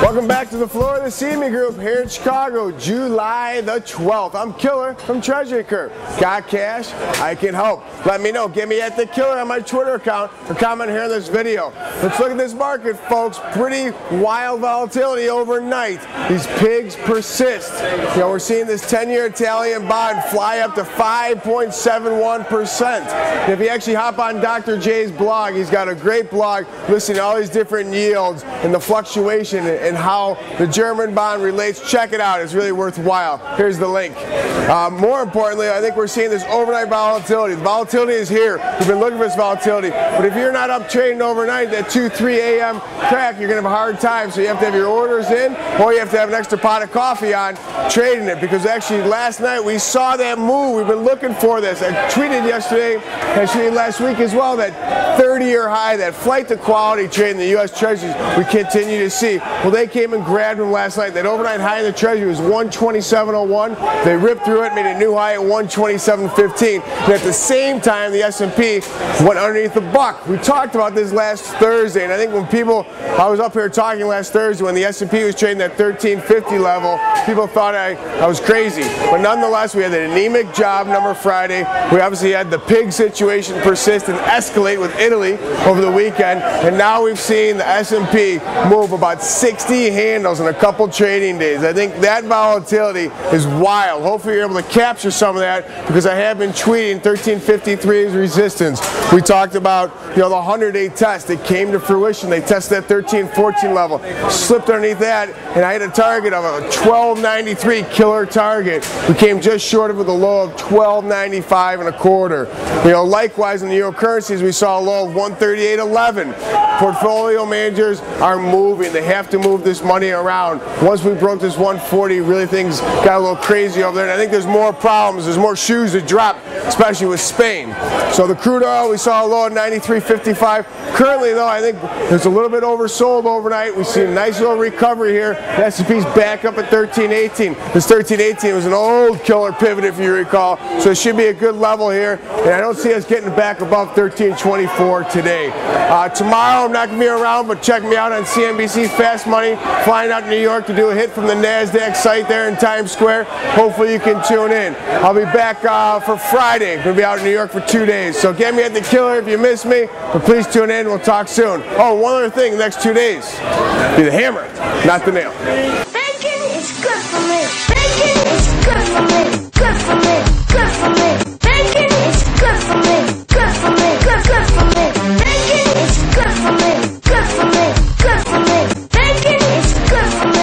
Welcome back to the floor of the CME Group here in Chicago, July the 12th. I'm Killer from Treasury Curve. Got cash? I can help. Let me know. Get me at the Killer on my Twitter account or comment here in this video. Let's look at this market, folks. Pretty wild volatility overnight. These pigs persist. You know, we're seeing this 10-year Italian bond fly up to 5.71%. If you actually hop on Dr. J's blog, he's got a great blog listing all these different yields and the fluctuation and how the German bond relates. Check it out. It's really worthwhile. Here's the link. More importantly, I think we're seeing this overnight volatility. The volatility is here. We've been looking for this volatility. But if you're not up trading overnight, that 2-3 a.m. crack, you're going to have a hard time. So you have to have your orders in, or you have to have an extra pot of coffee on trading it. Because actually last night we saw that move. We've been looking for this. I tweeted yesterday, actually last week as well, that 30-year high, that flight to quality trade in the U.S. Treasuries we continue to see. Well, they came and grabbed them last night. That overnight high in the Treasury was 127.01. They ripped through it, made a new high at 127.15. And at the same time, the S&P went underneath the buck. We talked about this last Thursday, and I think when I was up here talking last Thursday when the S&P was trading at 1350 level, people thought I was crazy. But nonetheless, we had an anemic job number Friday. We obviously had the pig situation persist and escalate with Italy over the weekend, and now we've seen the S&P move about 60 handles in a couple trading days. I think that volatility is wild. Hopefully you're able to capture some of that, because I have been tweeting 1353 as resistance. We talked about, you know, the 100-day test. It came to fruition. They tested that 1314 level, slipped underneath that, and I had a target of a 1293 killer target. We came just short of it with a low of 1295 and a quarter. You know, likewise in the euro currencies, we saw a low of 138.11. Portfolio managers are moving. They have to move this money around. Once we broke this 140, really things got a little crazy over there. And I think there's more problems. There's more shoes to drop, especially with Spain. So the crude oil, we saw a low of 93.55. Currently, though, I think there's a little bit oversold overnight. We see a nice little recovery here. The S&P's back up at 1318. This 1318 was an old killer pivot, if you recall. So it should be a good level here. And I don't see us getting back above 1324 today. Tomorrow, I'm not going to be around, but check me out on CNBC Fast Money. Flying out to New York to do a hit from the NASDAQ site there in Times Square. Hopefully you can tune in. I'll be back for Friday. I'm going to be out in New York for 2 days. So get me at the Killer if you miss me. But please tune in. We'll talk soon. Oh, one other thing, the next 2 days. Be the hammer, not the nail.